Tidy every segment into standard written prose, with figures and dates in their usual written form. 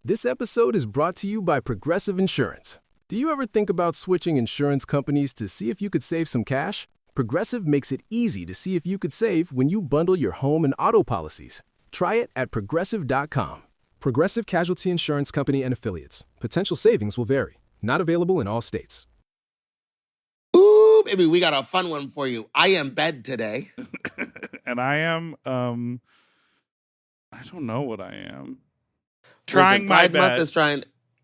This episode is brought to you by Progressive Insurance. Do you ever think about switching insurance companies to see if you could save some cash? Progressive makes it easy to see if you could save when you bundle your home and auto policies. Try it at progressive.com. Progressive Casualty Insurance Company and Affiliates. Potential savings will vary. Not available in all states. Ooh, baby, we got a fun one for you. I am bed today. And I am, I don't know what I am. Trying my best.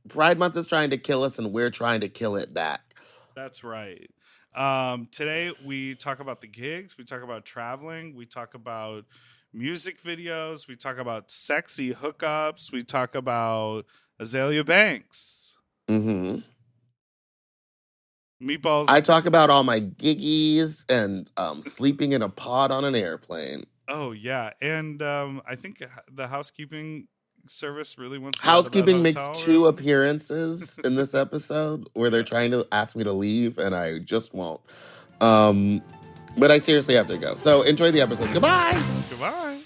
Pride Month is trying to kill us, and we're trying to kill it back. That's right. Today we talk about the gigs, we talk about traveling, we talk about music videos, we talk about sexy hookups, we talk about Azalea Banks. Mm-hmm. Meatballs. I talk about all my giggies and sleeping in a pod on an airplane. Oh, yeah. And I think the housekeeping service really wants to Housekeeping makes two appearances in this episode where they're trying to ask me to leave, and I just won't. But I seriously have to go. So enjoy the episode. Goodbye. Goodbye.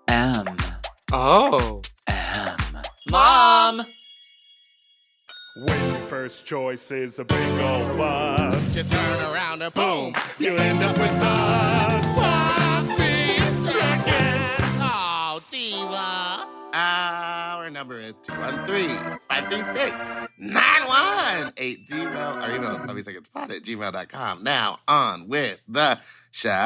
M. Oh. M. Mom! When your first choice is a big old bus, You turn around and boom, you end up with us. Sloppy seconds. Oh, diva. Our number is 213-536-9180. Our email is sloppysecondspot@gmail.com. Now, on with the show.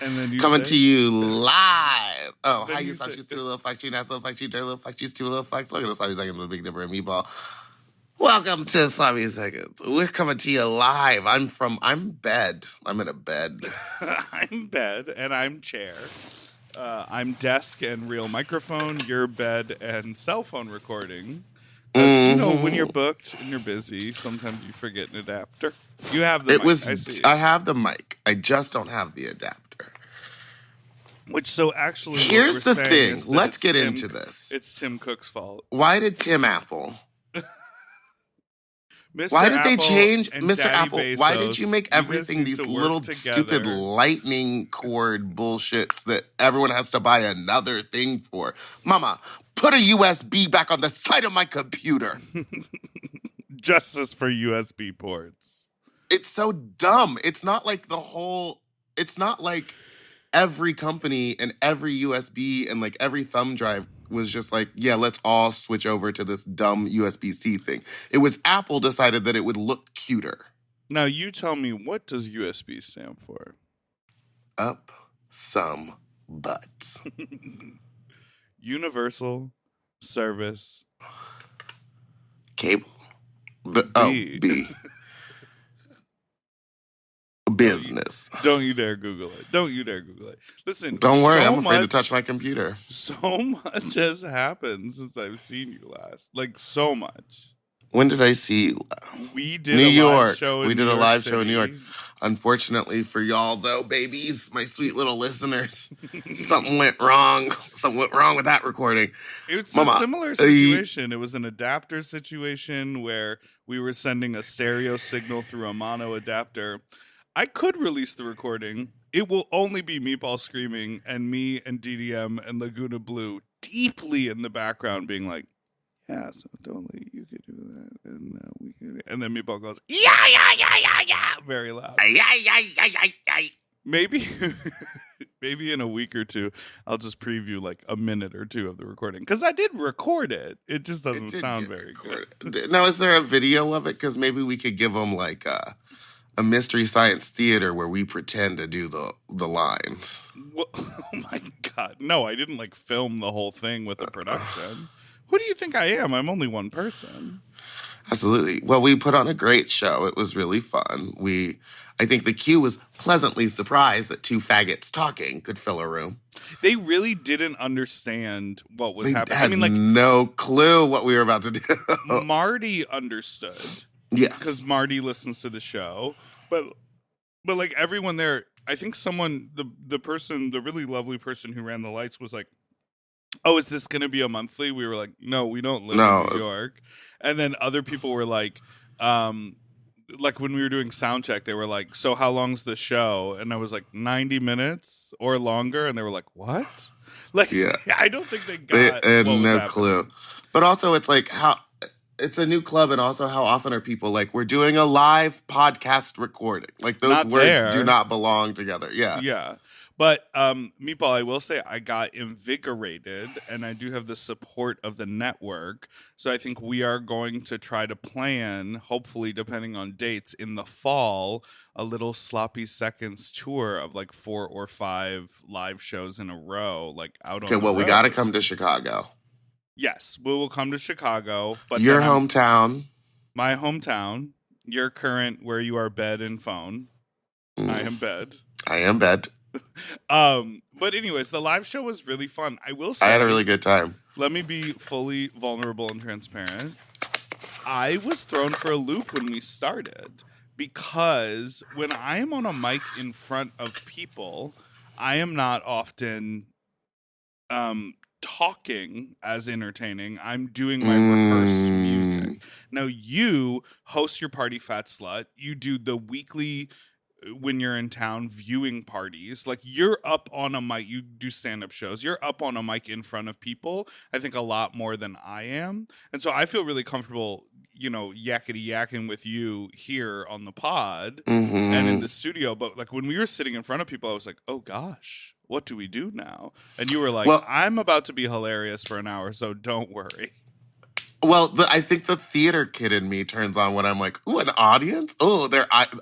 and then you Coming say, to you live. Oh, Then hi, you you suck, say- she's too little fuck, she not so fuck, she dirty little fuck, she's too little fuck. Welcome to Sloppy Seconds with Big Dipper and Meatball. Welcome to Sloppy Seconds. We're coming to you live. I'm bed. I'm in a bed. I'm bed and I'm chair. I'm desk and real microphone. You're bed and cell phone recording. 'Cause, you know, when you're booked and you're busy, sometimes you forget an adapter. You have the mic. I see. I have the mic. I just don't have the adapter. Which, so actually, what Here's we're the saying thing. is that Let's it's get Tim- into this. It's Tim Cook's fault. Why did Tim Apple? Mr. Why did they Apple change and Mr. Daddy Apple? Why Bezos, did you make you guys everything need these to work little together. stupid lightning cord bullshits that everyone has to buy another thing for? Mama, put a USB back on the side of my computer. Justice for USB ports. It's so dumb. It's not like every company and every USB and like every thumb drive was just like, yeah, let's all switch over to this dumb USB-C thing. It was Apple decided that it would look cuter. Now, you tell me, what does USB stand for? Up some butts. Universal Service. Cable. B. B. Business. Don't you dare Google it. Don't you dare Google it. Listen. Don't worry, so I'm afraid to much- touch my computer. So much has happened since I've seen you last. Like, so much. When did I see you? We did New a York. live show in We did New a York live show in New York. City. Unfortunately for y'all, though, babies, my sweet little listeners, something went wrong. Something went wrong with that recording. It's Mama, a similar situation. It was an adapter situation where we were sending a stereo signal through a mono adapter. I could release the recording. It will only be Meatball screaming and me and DDM and Laguna Blue deeply in the background being like, yeah, so totally, you could do that. And we could. And then Meatball goes, yeah, very loud. Maybe in a week or two, I'll just preview like a minute or two of the recording. Because I did record it. It just doesn't sound very good. Now, is there a video of it? Because maybe we could give them like a Mystery Science Theater where we pretend to do the lines. Well, oh my God. No, I didn't like film the whole thing with a production. Who do you think I am? I'm only one person. Absolutely. Well, we put on a great show. It was really fun. I think the Q was pleasantly surprised that two faggots talking could fill a room. They really didn't understand what was happening. Had no clue what we were about to do. Marty understood. Yes. Because Marty listens to the show. But like everyone there, I think someone, the person, the really lovely person who ran the lights was like, oh, is this going to be a monthly? We were like, no, we don't live in New York. And then other people were like, like when we were doing sound check, they were like, "So how long's the show?" And I was like, 90 minutes or longer, and they were like, "What?" Like, Yeah. I don't think they They got had what was no happening. clue. But also, it's like how it's a new club, and also how often are people like, we're doing a live podcast recording? Like those Not words there. do not belong together. Yeah. Yeah. But Meatball, I will say I got invigorated, and I do have the support of the network. So I think we are going to try to plan, hopefully, depending on dates, in the fall, a little Sloppy Seconds tour of like 4 or 5 live shows in a row, like out on Okay, the well, we got to road. come to Chicago. Yes, we will come to Chicago. But Your then hometown. my hometown, your current where you are bed and phone. I am bed. I am bed. But anyways, the live show was really fun. I will say I had a really good time. Let me be fully vulnerable and transparent. I was thrown for a loop when we started because when I am on a mic in front of people, I am not often talking as entertaining. I'm doing my rehearsed music. Now you host your Party Fat Slut. You do the weekly when you're in town viewing parties. Like you're up on a mic, you do stand-up shows, you're up on a mic in front of people, I think a lot more than I am. And so I feel really comfortable, yakety yakking with you here on the pod and in the studio. But like when we were sitting in front of people, I was like, oh gosh, what do we do now? And you were like, well, I'm about to be hilarious for an hour, so don't worry. Well, I think the theater kid in me turns on when I'm like, ooh, an audience? Oh,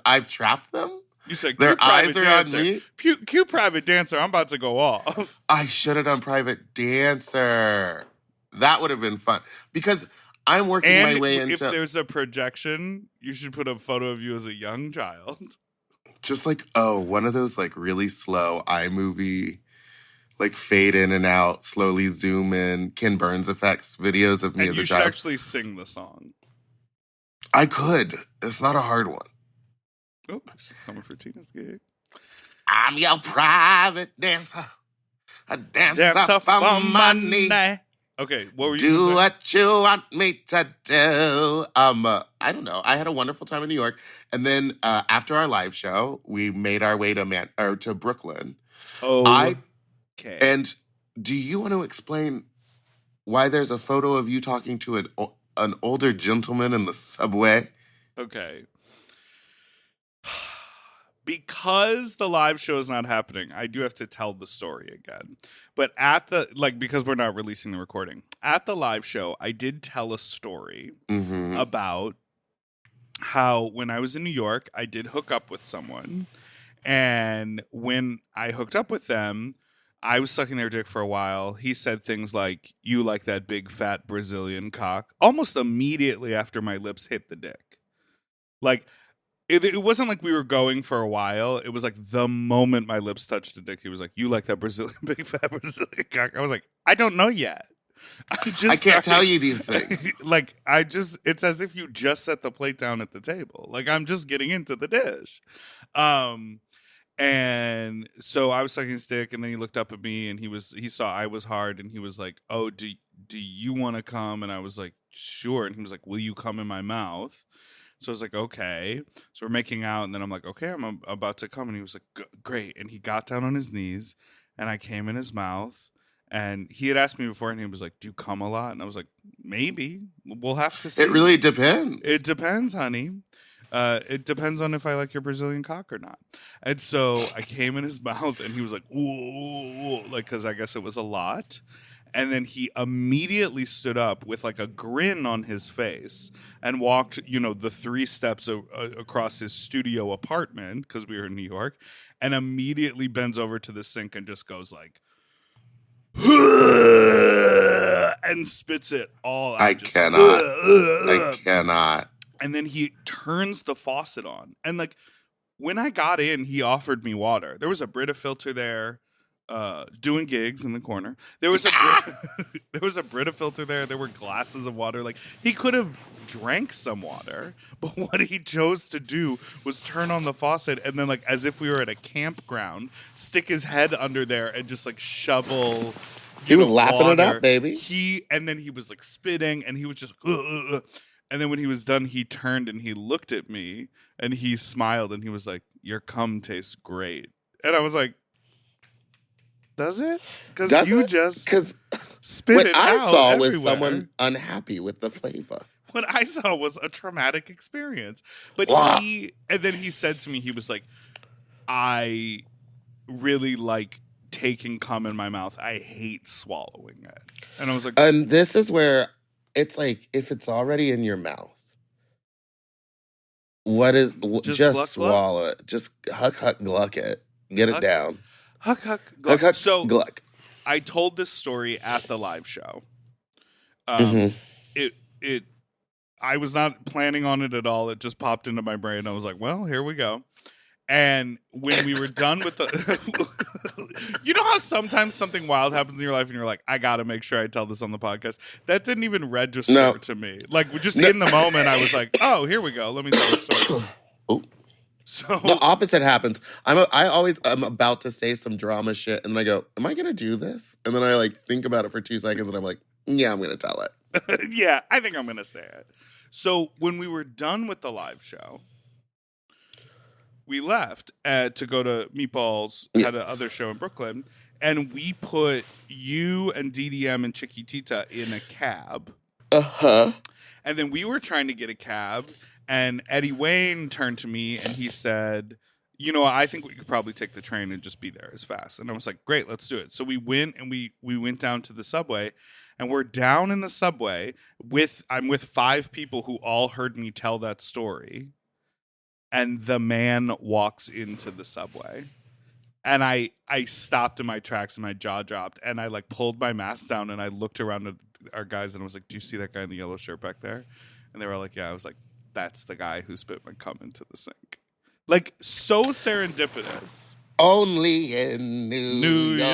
I've trapped them? You said, their eyes are dancer. On me? Cue private dancer. I'm about to go off. I should have done private dancer. That would have been fun. Because I'm working my way into... if there's a projection, you should put a photo of you as a young child. Just like, one of those like really slow iMovie, like fade in and out, slowly zoom in, Ken Burns effects videos of me as a child. You should actually sing the song. I could. It's not a hard one. Oh, she's coming for Tina's gig. I'm your private dancer. A dancer for money. Okay, what were you Do what you want me to do. I don't know. I had a wonderful time in New York. And then after our live show, we made our way to Brooklyn. Oh, okay. And do you want to explain why there's a photo of you talking to an older gentleman in the subway? Okay. Because the live show is not happening, I do have to tell the story again. But because we're not releasing the recording, at the live show, I did tell a story about how when I was in New York, I did hook up with someone. And when I hooked up with them, I was sucking their dick for a while. He said things like, "You like that big fat Brazilian cock," almost immediately after my lips hit the dick. Like, it wasn't like we were going for a while. It was like the moment my lips touched the dick, he was like, "You like that big fat Brazilian cock?" I was like, I don't know yet. I can't tell you these things. It's as if you just set the plate down at the table. Like, I'm just getting into the dish. And so I was sucking his dick, and then he looked up at me, and he saw I was hard, and he was like, "Oh, do you want to come?" And I was like, "Sure." And he was like, "Will you come in my mouth?" So I was like, okay. So we're making out, and then I'm like, okay, I'm about to come. And he was like, great. And he got down on his knees, and I came in his mouth. And he had asked me before, and he was like, do you come a lot? And I was like, maybe. We'll have to see. It really depends. It depends, honey. It depends on if I like your Brazilian cock or not. And so I came in his mouth, and he was like, ooh, like, because I guess it was a lot. And then he immediately stood up with like a grin on his face and walked, the 3 steps across his studio apartment, because we were in New York, and immediately bends over to the sink and just goes like, and spits it all out. I cannot. And then he turns the faucet on. And like, when I got in, he offered me water. There was a Brita filter there. Doing gigs in the corner. There was a Brita filter there. There were glasses of water. Like, he could have drank some water, but what he chose to do was turn on the faucet and then, like, as if we were at a campground, stick his head under there and just like shovel. He was lapping water. it up, baby. And then he was like spitting, and he was just And then when he was done, he turned and he looked at me and he smiled and he was like, "Your cum tastes great." And I was like, "Does it?" Because you just spit what it I out saw everywhere. was someone unhappy with the flavor. What I saw was a traumatic experience. But then he said to me, he was like, "I really like taking cum in my mouth. I hate swallowing it." And I was like, and this is where it's like, if it's already in your mouth, just swallow it. Just huck, gluck it. Get it down. Huck, gluck. Huck, so gluck. I told this story at the live show. I was not planning on it at all. It just popped into my brain. I was like, well, here we go. And when we were done with the... you know how sometimes something wild happens in your life and you're like, I got to make sure I tell this on the podcast? That didn't even register to me. Like, just in the moment, I was like, oh, here we go. Let me tell the story. Oh. So the opposite happens. I'm about to say some drama shit, and then I go, am I going to do this? And then I like think about it for 2 seconds, and I'm like, yeah, I'm going to tell it. Yeah, I think I'm going to say it. So when we were done with the live show, we left to go to Meatball's, had another show in Brooklyn, and we put you and DDM and Chiquitita in a cab. Uh-huh. And then we were trying to get a cab, and Eddie Wayne turned to me and he said, you know, I think we could probably take the train and just be there as fast. And I was like, great, let's do it. So we went and we went down to the subway, and we're down in the subway I'm with 5 people who all heard me tell that story. And the man walks into the subway. And I stopped in my tracks and my jaw dropped. And I like pulled my mask down and I looked around at our guys and I was like, do you see that guy in the yellow shirt back there? And they were like, yeah. I was like, that's the guy who spit my cum into the sink. Like, so serendipitous. Only in New York.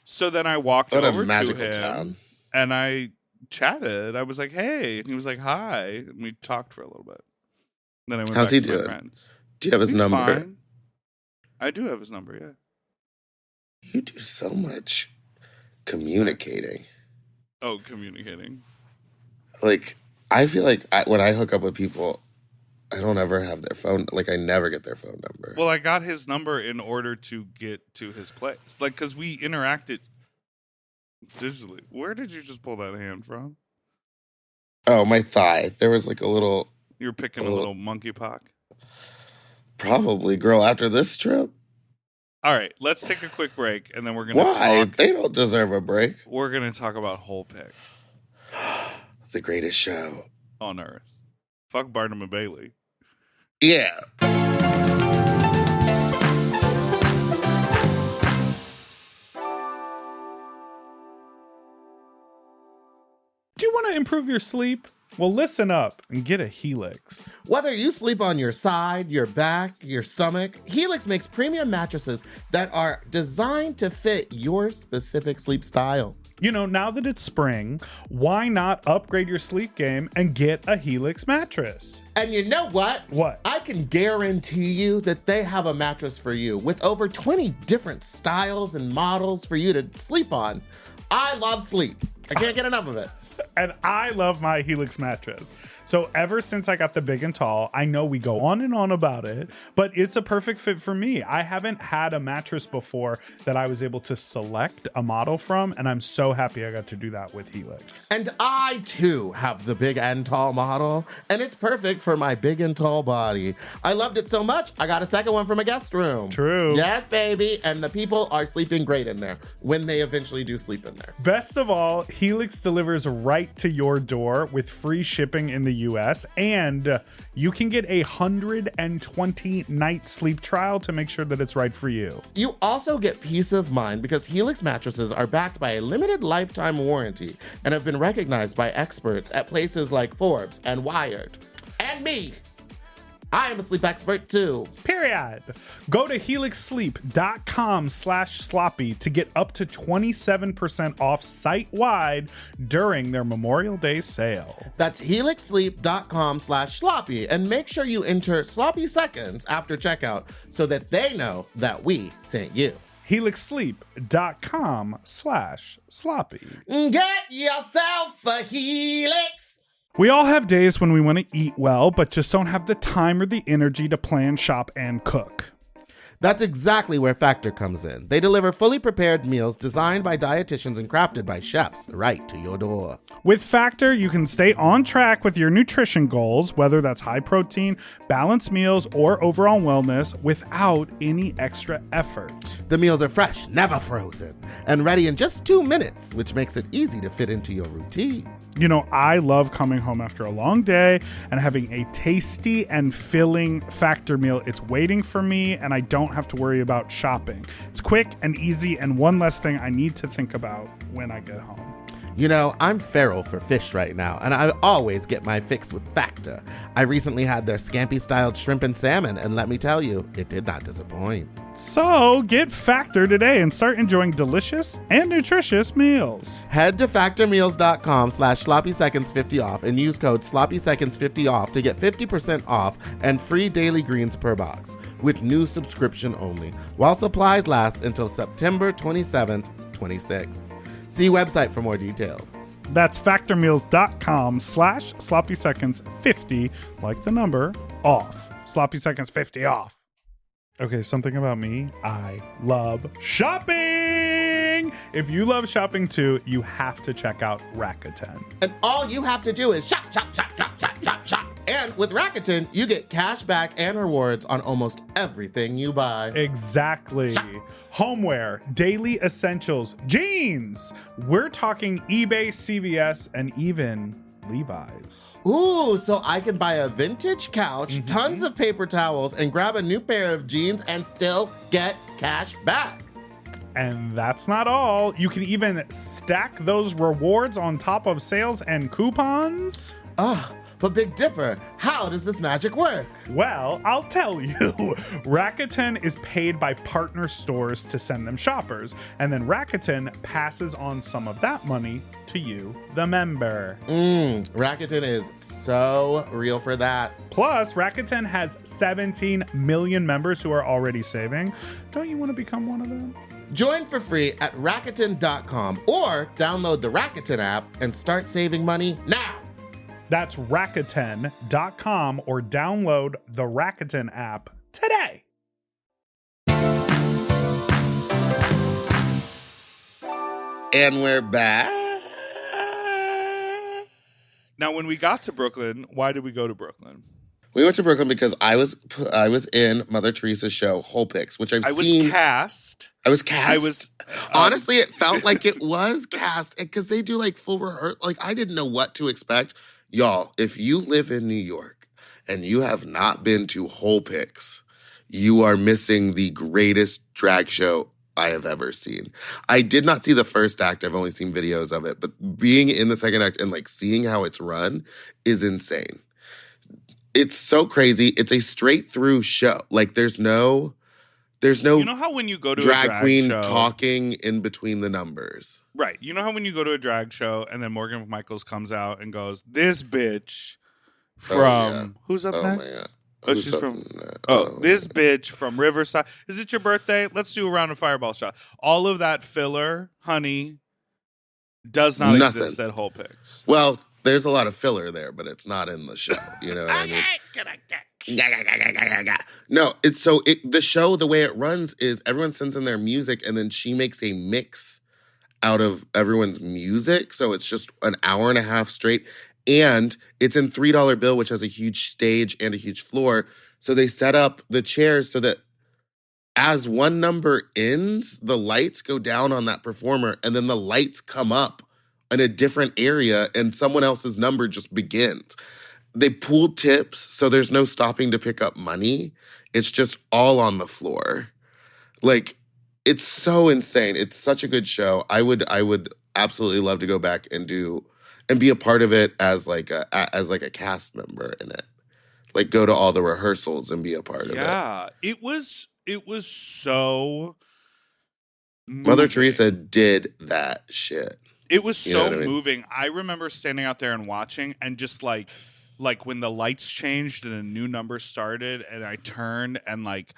So then I walked over to him town. And I chatted. I was like, hey. And he was like, hi. And we talked for a little bit. Then I went How's back he to my doing? friends. Do you have his number? Fine. I do have his number, yeah. You do so much communicating. Oh, communicating. Like, I feel like when I hook up with people, I don't ever have their phone. Like, I never get their phone number. Well, I got his number in order to get to his place. Like, because we interacted digitally. Where did you just pull that hand from? Oh, my thigh. There was like a little... You were picking a little monkey pock? Probably, girl, after this trip. All right, let's take a quick break, and then we're going to Why? talk. They don't deserve a break. We're going to talk about whole pics. The greatest show on earth. Fuck Barnum and Bailey. Yeah. Do you want to improve your sleep? Well, listen up and get a Helix. Whether you sleep on your side, your back, your stomach, Helix makes premium mattresses that are designed to fit your specific sleep style. You know, now that it's spring, why not upgrade your sleep game and get a Helix mattress? And you know what? What? I can guarantee you that they have a mattress for you with over 20 different styles and models for you to sleep on. I love sleep. I can't get enough of it. And I love my Helix mattress. So ever since I got the big and tall, I know we go on and on about it, but it's a perfect fit for me. I haven't had a mattress before that I was able to select a model from, and I'm so happy I got to do that with Helix. And I, too, have the big and tall model, and it's perfect for my big and tall body. I loved it so much, I got a second one from a guest room. True. Yes, baby. And the people are sleeping great in there when they eventually do sleep in there. Best of all, Helix delivers right to your door with free shipping in the US, and you can get 120 night sleep trial to make sure that it's right for you. You also get peace of mind because Helix mattresses are backed by a limited lifetime warranty and have been recognized by experts at places like Forbes and Wired. And me. I am a sleep expert too. Period. Go to helixsleep.com/sloppy to get up to 27% off site-wide during their Memorial Day sale. That's helixsleep.com/sloppy, and make sure you enter sloppy seconds after checkout so that they know that we sent you. helixsleep.com/sloppy. Get yourself a Helix. We all have days when we want to eat well, but just don't have the time or the energy to plan, shop, and cook. That's exactly where Factor comes in. They deliver fully prepared meals designed by dietitians and crafted by chefs right to your door. With Factor, you can stay on track with your nutrition goals, whether that's high protein, balanced meals, or overall wellness, without any extra effort. The meals are fresh, never frozen, and ready in just 2 minutes, which makes it easy to fit into your routine. You know, I love coming home after a long day and having a tasty and filling Factor meal. It's waiting for me, and I don't have to worry about shopping. It's quick and easy, and one less thing I need to think about when I get home. You know, I'm feral for fish right now, and I always get my fix with Factor. I recently had their scampi-styled shrimp and salmon, and let me tell you, it did not disappoint. So get Factor today and start enjoying delicious and nutritious meals. Head to factormeals.com/sloppyseconds50off and use code sloppyseconds50off to get 50% off and free daily greens per box with new subscription only, while supplies last until September 27th, 26. See website for more details. That's factormeals.com/sloppyseconds50, like the number, off. Sloppy Seconds 50 off. Okay, something about me. I love shopping. If you love shopping too, you have to check out Rakuten. And all you have to do is shop, shop, shop, shop, shop, shop, shop. And with Rakuten, you get cash back and rewards on almost everything you buy. Exactly. Shop. Homeware, daily essentials, jeans. We're talking eBay, CVS, and even Levi's. Ooh, so I can buy a vintage couch, tons of paper towels, and grab a new pair of jeans and still get cash back. And that's not all. You can even stack those rewards on top of sales and coupons. But Big Dipper, how does this magic work? Well, I'll tell you. Rakuten is paid by partner stores to send them shoppers, and then Rakuten passes on some of that money to you, the member. Rakuten is so real for that. Plus, Rakuten has 17 million members who are already saving. Don't you want to become one of them? Join for free at Rakuten.com or download the Rakuten app and start saving money now. That's Rakuten.com or download the Rakuten app today. And we're back. Now, when we got to Brooklyn, why did we go to Brooklyn? We went to Brooklyn because I was in Mthr Thrsa's show, Whole Pics, which I've seen. I was cast. Honestly, it felt like it was cast because they do like full rehearsal. Like I didn't know what to expect. Y'all, if you live in New York and you have not been to Whole Pics, you are missing the greatest drag show I have ever seen. I did not see the first act. I've only seen videos of it. But being in the second act and like seeing how it's run is insane. It's so crazy. It's a straight through show. Like there's no You know how when you go to a drag queen show, talking in between the numbers. Right. You know how when you go to a drag show and then Morgan Michaels comes out and goes, "This bitch from who's up next?" My God. Oh, she's from this bitch from Riverside. Is it your birthday? Let's do a round of fireball shot. All of that filler, honey, does not exist at Whole Pics. Well, there's a lot of filler there, but it's not in the show. You know what I mean? No, the show, the way it runs is everyone sends in their music and then she makes a mix out of everyone's music. So it's just an hour and a half straight. And it's in $3 bill, which has a huge stage and a huge floor. So they set up the chairs so that as one number ends, the lights go down on that performer and then the lights come up in a different area and someone else's number just begins. They pool tips, so there's no stopping to pick up money. It's just all on the floor. Like, it's so insane. It's such a good show. I would absolutely love to go back and be a part of it as like a cast member in it. Like go to all the rehearsals and be a part of it. Yeah. It was so Mthr Thrsa did that shit. It was so moving. I remember standing out there and watching and just like like when the lights changed and a new number started and I turned and like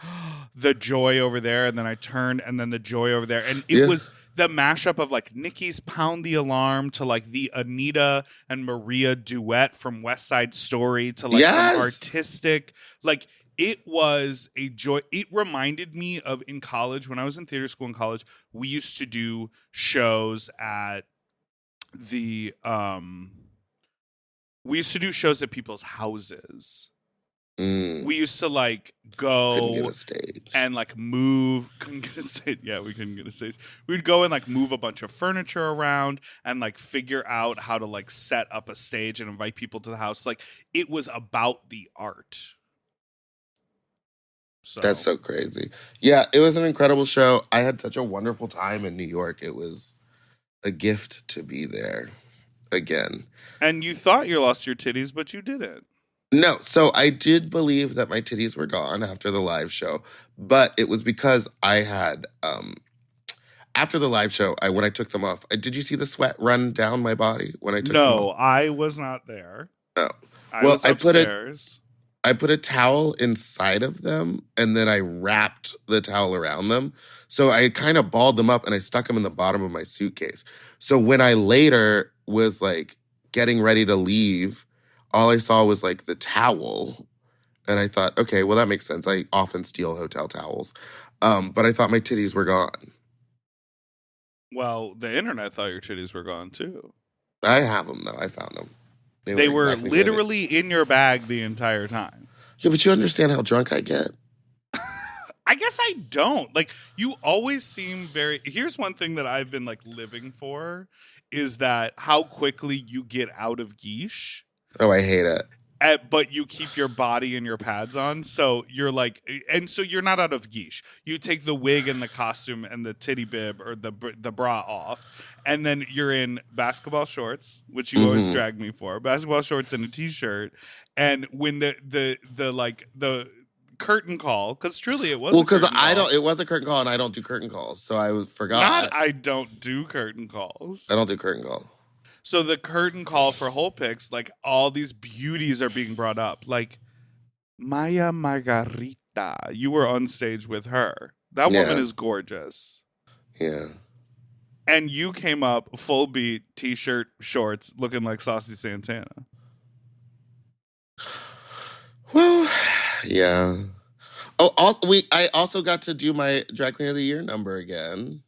the joy over there, and then I turned and then the joy over there, and it Yeah. was the mashup of like Nicki's Pound the Alarm to like the Anita and Maria duet from West Side Story to like some Yes. artistic, like it was a joy. It reminded me of in college, when I was in theater school in college, we used to do shows at the we used to do shows at people's houses. We used to like Couldn't get go a stage. and like move. Couldn't get a stage. Yeah, we couldn't get a stage. We'd go and like move a bunch of furniture around and like figure out how to like set up a stage and invite people to the house. Like it was about the art. So That's so crazy. Yeah, it was an incredible show. I had such a wonderful time in New York. It was a gift to be there again. And you thought you lost your titties, but you didn't. No, so I did believe that my titties were gone after the live show, but it was because I had after the live show, when I took them off, did you see the sweat run down my body when I took them No, off? I was not there. No. I Well, was upstairs. I put a towel inside of them and then I wrapped the towel around them. So I kind of balled them up and I stuck them in the bottom of my suitcase. So when I later was like getting ready to leave, all I saw was like the towel. And I thought, okay, well, that makes sense. I often steal hotel towels. But I thought my titties were gone. Well, the internet thought your titties were gone too. I have them though. I found them. They were exactly where literally in your bag the entire time. Yeah, but you understand how drunk I get. I guess I don't. Like, you always seem very... Here's one thing that I've been, like, living for, is that how quickly you get out of geesh. Oh, I hate it. But you keep your body and your pads on, so you're like... And so you're not out of geesh. You take the wig and the costume and the titty bib or the bra off, and then you're in basketball shorts, which you always drag me for. Basketball shorts and a t-shirt. And when the curtain call, because truly it was it was a curtain call and I don't do curtain calls, so I forgot. I don't do curtain calls. I don't do curtain calls. So the curtain call for whole pics, like all these beauties are being brought up, like Maya Margarita. You were on stage with her. That woman is gorgeous. Yeah. And you came up full beat, t-shirt, shorts, looking like Saucy Santana. Well, yeah. Oh, I also got to do my Drag Queen of the Year number again.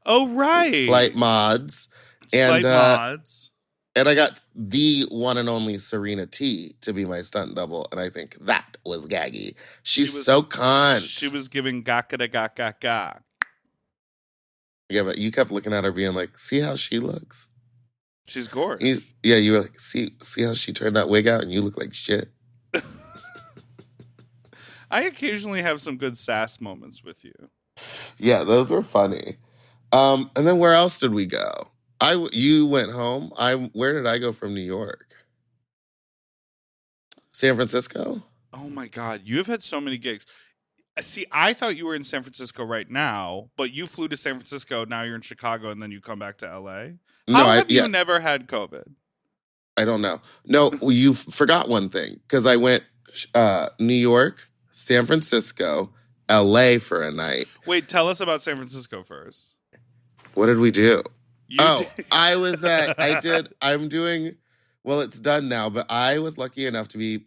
Oh, right. Slight mods. Slight mods. And I got the one and only Serena T to be my stunt double, and I think that was gaggy. She's so cunt. She was giving gaka ga ga ga. Yeah, but you kept looking at her being like, see how she looks? She's gorgeous. You were like, see how she turned that wig out and you look like shit. I occasionally have some good sass moments with you. Yeah, those were funny. And then where else did we go? You went home. Where did I go from New York? San Francisco? Oh my God, you have had so many gigs. See, I thought you were in San Francisco right now, but you flew to San Francisco, now you're in Chicago, and then you come back to LA? How have you never had COVID? I don't know. No, you forgot one thing, because I went New York, San Francisco, LA for a night. Wait, tell us about San Francisco first. What did we do? I'm well, it's done now, but I was lucky enough to be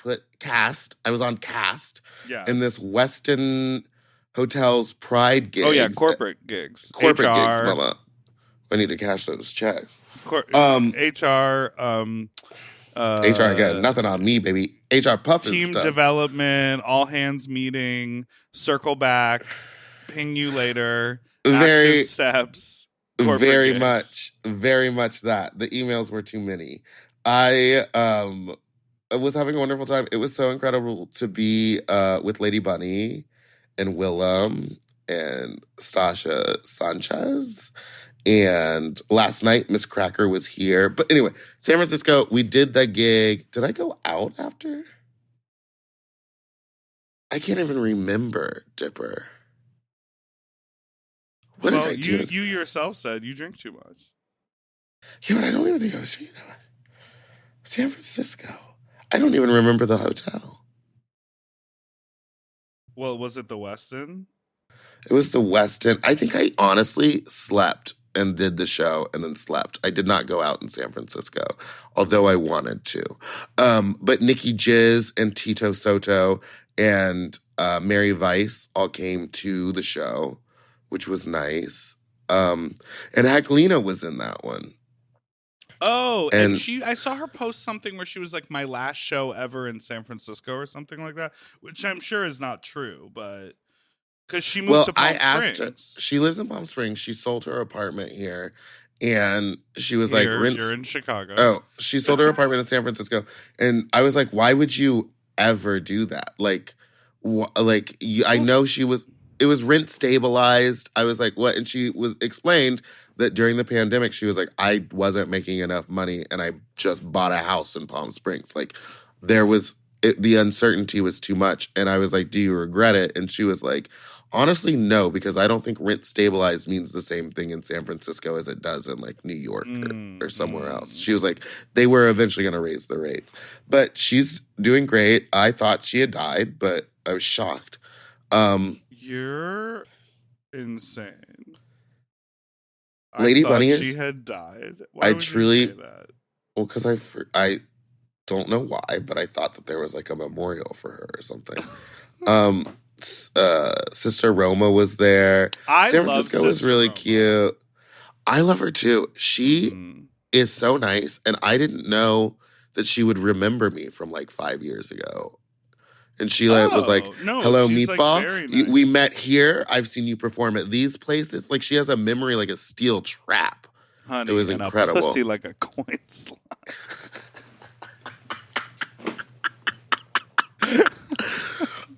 I was on cast in this Westin Hotels Pride gigs. Oh, yeah, corporate gigs. Corporate HR. gigs, mama. I need to cash those checks. HR. HR again. Nothing on me, baby. HR puffing team stuff. Development, all hands meeting, circle back, ping you later, action steps. Very gigs. very much that. The emails were too many. I was having a wonderful time. It was so incredible to be with Lady Bunny and Willem and Stasha Sanchez. And last night, Miss Cracker was here. But anyway, San Francisco, we did the gig. Did I go out after? I can't even remember, Dipper. What did I do? You yourself said you drink too much. Yeah, but I don't even think I was drinking that much. San Francisco. I don't even remember the hotel. Well, was it the Westin? It was the Westin. I think I honestly slept and did the show and then slept. I did not go out in San Francisco, although I wanted to. But Nikki Jizz and Tito Soto and Mary Weiss all came to the show, which was nice. And Haklina was in that one. Oh, and I saw her post something where she was like, my last show ever in San Francisco or something like that, which I'm sure is not true, but because she moved to Palm Springs. She lives in Palm Springs. She sold her apartment here, and she was you're in Chicago. Oh, she sold her apartment in San Francisco, and I was like, why would you ever do that? I know it was rent stabilized. I was like, what? And she explained that during the pandemic, she was like, I wasn't making enough money, and I just bought a house in Palm Springs. Like, the uncertainty was too much, and I was like, do you regret it? And she was like, honestly, no, because I don't think rent stabilized means the same thing in San Francisco as it does in like New York or somewhere else. She was like, they were eventually going to raise the rates. But she's doing great. I thought she had died, but I was shocked. You're insane. Lady Bunny she had died. Why would you say that? Well, because I don't know why, but I thought that there was like a memorial for her or something. Sister Roma was there. San Francisco was really cute. I love her too. She is so nice, and I didn't know that she would remember me from like 5 years ago. And she was like, hello, Meatball. Like nice. We met here. I've seen you perform at these places. Like, she has a memory like a steel trap. Honey, it was incredible. A pussy like a coin slot.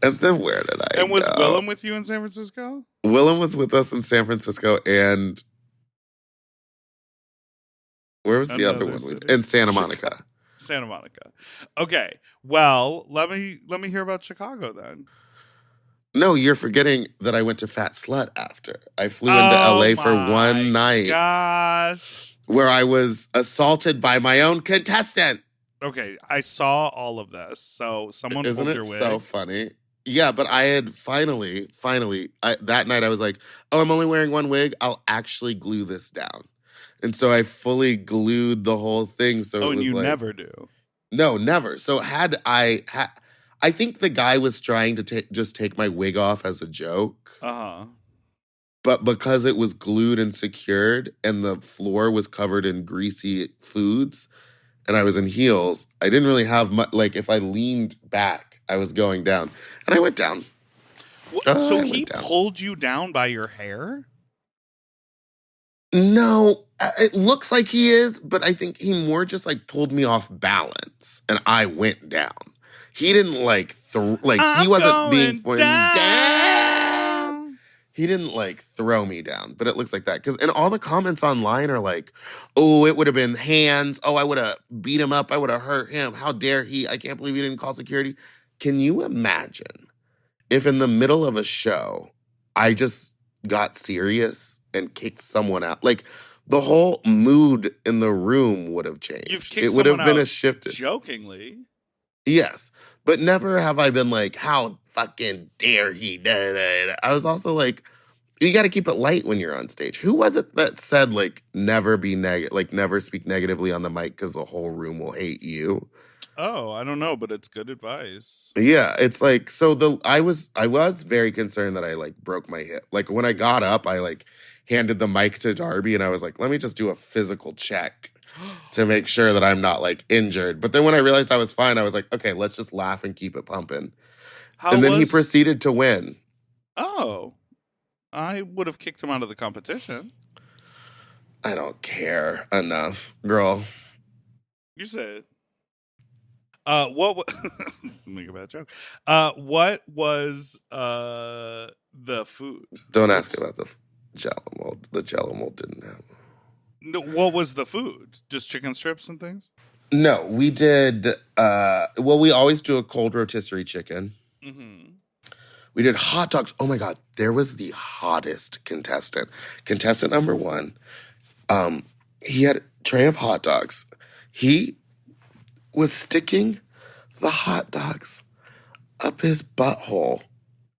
And then where did I And was go? Willem with you in San Francisco? Willem was with us in San Francisco, and where was the other one? In Santa Monica. Santa Monica. Okay. Well, let me hear about Chicago then. No, you're forgetting that I went to Fat Slut after. I flew into LA for one night. Gosh. Where I was assaulted by my own contestant. Okay, I saw all of this. So someone Isn't pulled your it wig. so funny? Yeah, but I had finally, that night I was like, oh, I'm only wearing one wig. I'll actually glue this down. And so I fully glued the whole thing. So it was you like, never do. No, never. So I think the guy was trying to just take my wig off as a joke. Uh-huh. But because it was glued and secured and the floor was covered in greasy foods and I was in heels, I didn't really have much, like if I leaned back, I was going down. And I went down. So he pulled you down by your hair? No, it looks like he is, but I think he more just like pulled me off balance and I went down. He didn't like, he wasn't being down. He didn't like throw me down, but it looks like that. And all the comments online are like, oh, it would have been hands. Oh, I would have beat him up. I would have hurt him. How dare he? I can't believe he didn't call security. Can you imagine if in the middle of a show, I just got serious and kicked someone out? Like, the whole mood in the room would have changed. It would have been a shift. Jokingly. Yes. But never have I been like, how fucking dare he? I was also like, you got to keep it light when you're on stage. Who was it that said, like, never be negative, like, never speak negatively on the mic because the whole room will hate you? Oh, I don't know, but it's good advice. Yeah, it's like, so I was very concerned that I like broke my hip. Like when I got up, I like handed the mic to Darby and I was like, let me just do a physical check to make sure that I'm not like injured. But then when I realized I was fine, I was like, okay, let's just laugh and keep it pumping. And then he proceeded to win. Oh, I would have kicked him out of the competition. I don't care enough, girl. You said. Make a bad joke. What was the food? Don't ask about the Jello mold. The Jello mold didn't have. No, what was the food? Just chicken strips and things? No, we did. We always do a cold rotisserie chicken. Mm-hmm. We did hot dogs. Oh my God, there was the hottest contestant. Contestant number one. He had a tray of hot dogs. He was sticking the hot dogs up his butthole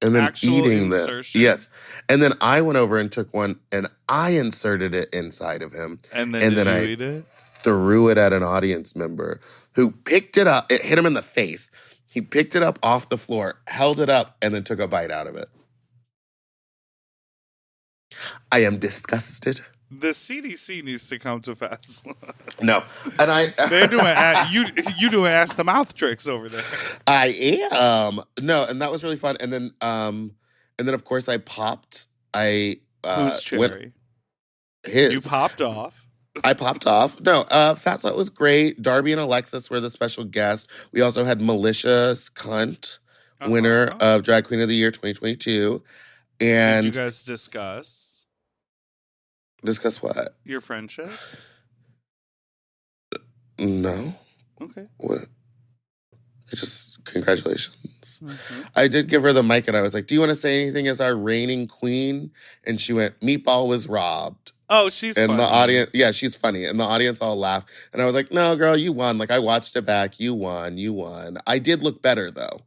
and then Actual eating insertion? them. Yes. And then I went over and took one and I inserted it inside of him. And then And did then you I eat it? threw it at an audience member who picked it up. It hit him in the face. He picked it up off the floor, held it up, and then took a bite out of it. I am disgusted. The CDC needs to come to Fast. No. And They're doing you doing ass to mouth tricks over there. I am. No, and that was really fun. And then of course I popped. Whose cherry? His. You popped off. I popped off. No, Fat Slut was great. Darby and Alexis were the special guests. We also had Malicious Cunt, winner of Drag Queen of the Year 2022. And did you guys discuss what? Your friendship? No. Okay. What? Congratulations. Mm-hmm. I did give her the mic and I was like, do you want to say anything as our reigning queen? And she went, Meatball was robbed. Oh, she's and funny. the audience, yeah, she's funny. And the audience all laughed. And I was like, no, girl, you won. Like, I watched it back. You won. I did look better, though.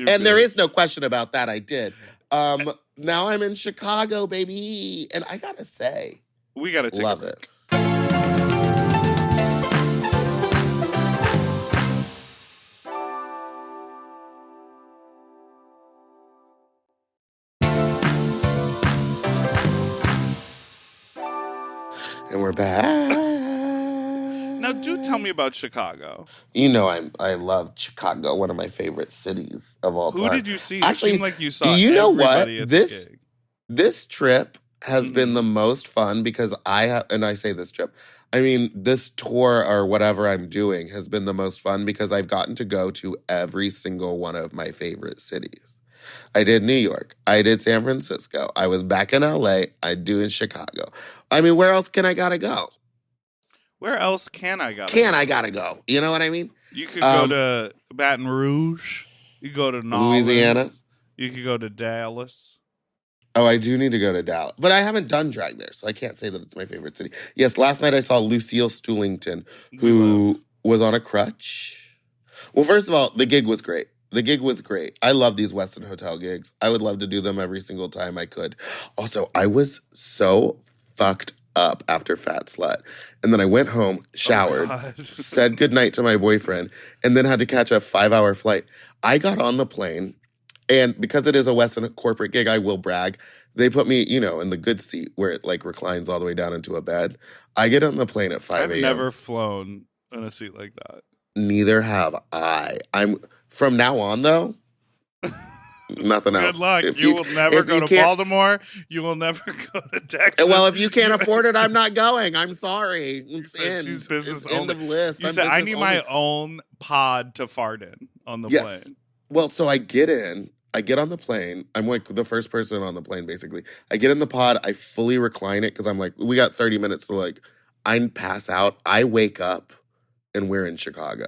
And there is no question about that. I did. Now I'm in Chicago, baby. And I got to say, we got to take love a it. And we're back. Now, do tell me about Chicago. You know, I love Chicago, one of my favorite cities of all time. Who did you see? Actually, it seemed like you saw you know what? everybody at the gig. This trip has been the most fun because I say this trip, I mean, this tour or whatever I'm doing has been the most fun because I've gotten to go to every single one of my favorite cities. I did New York. I did San Francisco. I was back in LA. I do in Chicago. I mean, where else can I gotta go? Where else can I go? I gotta go? You know what I mean? You could go to Baton Rouge. You could go to Louisiana. You could go to Dallas. Oh, I do need to go to Dallas. But I haven't done drag there, so I can't say that it's my favorite city. Yes, last night I saw Lucille Stulington, who was on a crutch. Well, first of all, the gig was great. I love these Westin Hotel gigs. I would love to do them every single time I could. Also, I was so fucked up after Fat Slut. And then I went home, showered, said goodnight to my boyfriend, and then had to catch a 5-hour flight. I got on the plane, and because it is a Westin corporate gig, I will brag. They put me, in the good seat where it like reclines all the way down into a bed. I get on the plane at 5 a.m. I've never flown in a seat like that. Neither have I. I'm from now on though. Nothing else. Good luck. You will never go to Baltimore. You will never go to Texas. Well, if you can't afford it, I'm not going. I'm sorry. It's she's business end of list. You said I need my own pod to fart in on the plane. Well, so I get on the plane. I'm like the first person on the plane, basically. I get in the pod. I fully recline it because I'm like, we got 30 minutes to I pass out. I wake up and we're in Chicago.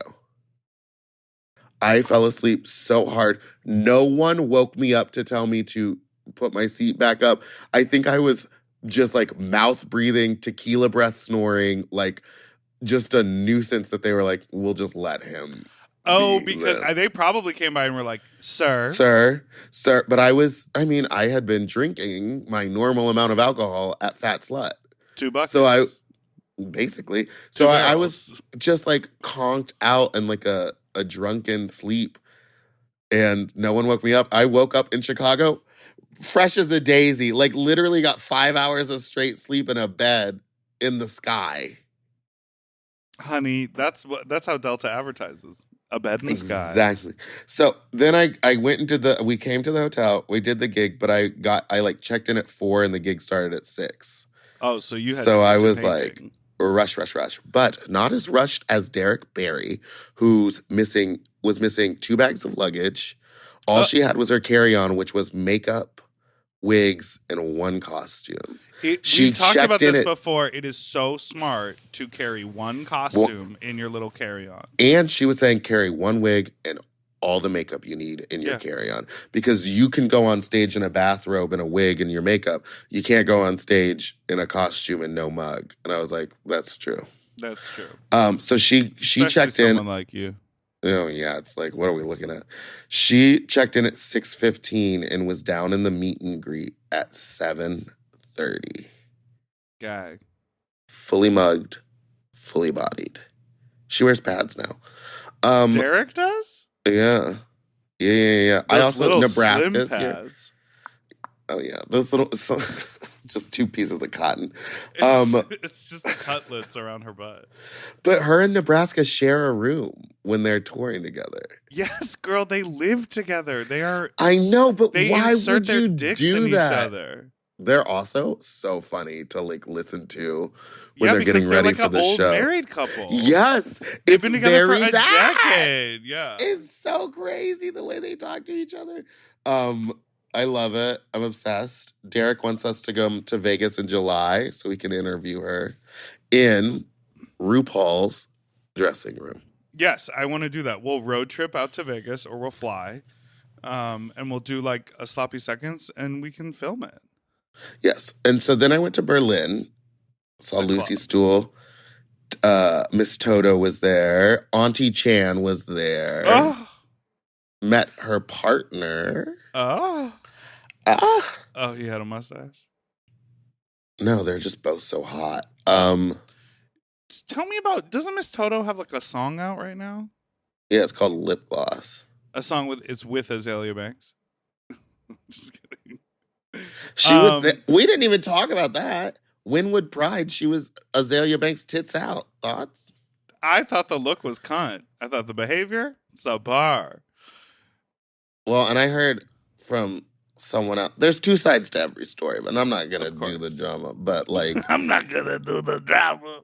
I fell asleep so hard. No one woke me up to tell me to put my seat back up. I think I was just mouth breathing, tequila breath snoring, just a nuisance that they were like, we'll just let him. Oh, because they probably came by and were like, sir. But I had been drinking my normal amount of alcohol at Fat Slut. 2 buckets. So I was just conked out and a drunken sleep, and no one woke me up. I woke up in Chicago fresh as a daisy, literally got 5 hours of straight sleep in a bed in the sky. Honey, that's how Delta advertises. A bed in the sky. Exactly. So then I went we came to the hotel, we did the gig, but I checked in at 4 and the gig started at 6. Oh, so you had So I was rush, but not as rushed as Derek Barry, who was missing 2 bags of luggage. All she had was her carry-on, which was makeup, wigs, and 1 costume. We've talked about this before. It is so smart to carry 1 costume in your little carry-on. And she was saying carry 1 wig and all the makeup you need in your carry-on. Because you can go on stage in a bathrobe and a wig and your makeup. You can't go on stage in a costume and no mug. And I was like, that's true. That's true. So she Especially checked in. someone like you. Oh yeah, it's like, what are we looking at? She checked in at 6:15 and was down in the meet and greet at 7:30. Guy. Fully mugged, fully bodied. She wears pads now. Derek does? Yeah. I Those also little Nebraska's slim here. pads. Oh yeah, those little just 2 pieces of cotton. It's just the cutlets around her butt. But her and Nebraska share a room when they're touring together. Yes, girl, they live together. They are. I know, but They why insert would their you dicks do in that? each other. They're also so funny to like listen to when Yeah, they're because getting ready like for the an old show. married couple. Yes, They've it's been together very for a that. decade. Yeah. It's so crazy the way they talk to each other. I love it. I'm obsessed. Derek wants us to go to Vegas in July so we can interview her in RuPaul's dressing room. Yes, I want to do that. We'll road trip out to Vegas or we'll fly. And we'll do like a sloppy seconds and we can film it. Yes. And so then I went to Berlin, saw The Lucy club. Stool. Miss Toto was there. Auntie Chan was there. Oh. Met her partner. Oh. Ah. Oh, he had a mustache. No, they're just both so hot. Tell me about, doesn't Miss Toto have like a song out right now? Yeah, it's called Lip Gloss. A song with Azalea Banks. Just kidding. She was there. We didn't even talk about that. Winwood Pride, she was Azalea Banks tits out. Thoughts? I thought the look was cunt. I thought the behavior, subpar. Well, and I heard from someone else. There's 2 sides to every story, but I'm not gonna do the drama. But like, I'm not gonna do the drama.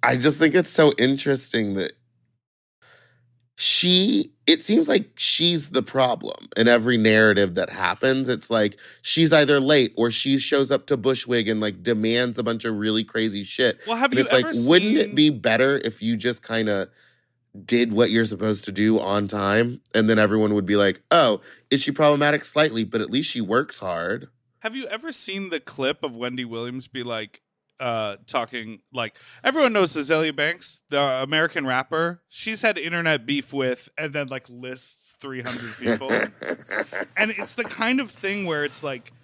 I just think it's so interesting that it seems like she's the problem in every narrative that happens. It's like she's either late or she shows up to Bushwig and like demands a bunch of really crazy shit. Well, have and you it's ever like, wouldn't seen- it be better if you just kind of did what you're supposed to do on time? And then everyone would be like, oh, is she problematic? Slightly, but at least she works hard. Have you ever seen the clip of Wendy Williams be like, talking like everyone knows Azalea Banks, the American rapper. She's had internet beef with, and then like lists 300 people, and it's the kind of thing where it's like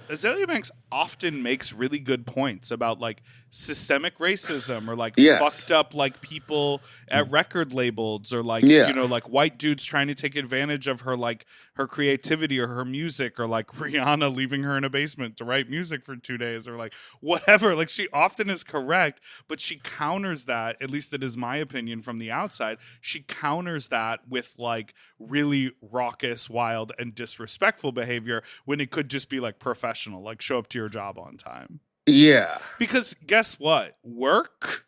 Azalea Banks often makes really good points about like systemic racism or like fucked up like people at record labels or like you know like white dudes trying to take advantage of her like her creativity or her music or like Rihanna leaving her in a basement to write music for 2 days or like whatever. Like she often is correct, but she counters that, at least it is my opinion from the outside, she counters that with like really raucous, wild and disrespectful behavior when it could just be like professional, like show up to your job on time. Yeah. Because guess what? Work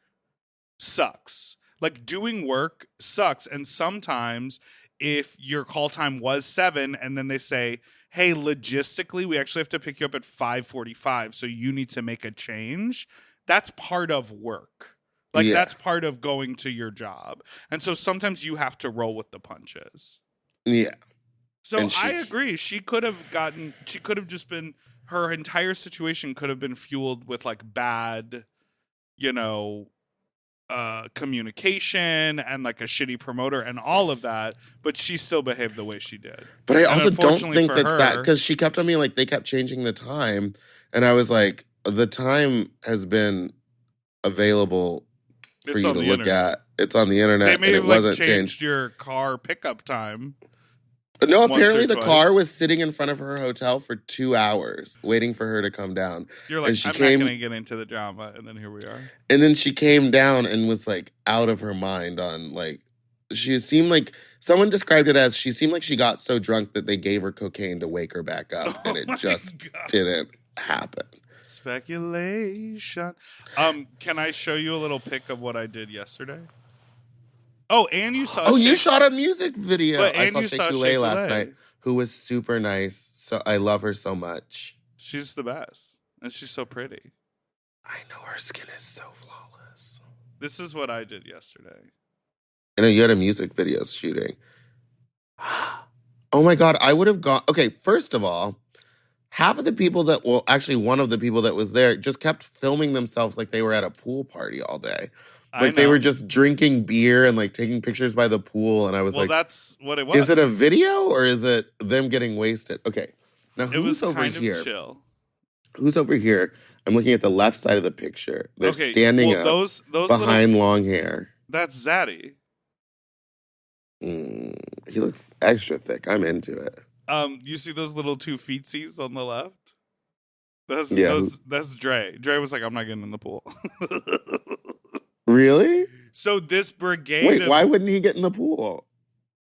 sucks. Like doing work sucks. And sometimes if your call time was 7 and then they say, hey, logistically, we actually have to pick you up at 5:45, so you need to make a change. That's part of work. Like that's part of going to your job. And so sometimes you have to roll with the punches. Yeah. So I agree. She could have just been, her entire situation could have been fueled with like bad, communication and like a shitty promoter and all of that, but she still behaved the way she did. But I also don't think for that's her, that, because she kept on being like, they kept changing the time. And I was like, the time has been available for you to look at. It's on the internet. They may and have it wasn't changed your car pickup time. No, apparently the twice. car was sitting in front of her hotel for 2 hours waiting for her to come down. You're like, I'm not going to get into the drama. And then here we are. And then she came down and was like out of her mind on like, she seemed like, someone described it as she seemed like she got so drunk that they gave her cocaine to wake her back up. And it just didn't happen. Speculation. Can I show you a little pic of what I did yesterday? Oh, and you saw. Oh, you shot a music video. I saw you saw Shea last Shea night, who was super nice. So I love her so much. She's the best, and she's so pretty. I know her skin is so flawless. This is what I did yesterday. I know you had a music video shooting. Oh my God, I would have gone. Okay, first of all, half of the people that, well, actually one of the people that was there just kept filming themselves like they were at a pool party all day. I They were know. just drinking beer and like taking pictures by the pool. And I was Well, like, that's what it was. is it a video or is it them getting wasted? Okay. Now It was who's over kind here? of chill. Who's over here? I'm looking at the left side of the picture. They're Okay, standing well, up those behind little, long hair. that's Zaddy. He looks extra thick. I'm into it. You see those little two feetsies on the left? That's Yeah. that's Dre. Dre was like, I'm not getting in the pool. Really? So this brigade Wait, of, why wouldn't he get in the pool?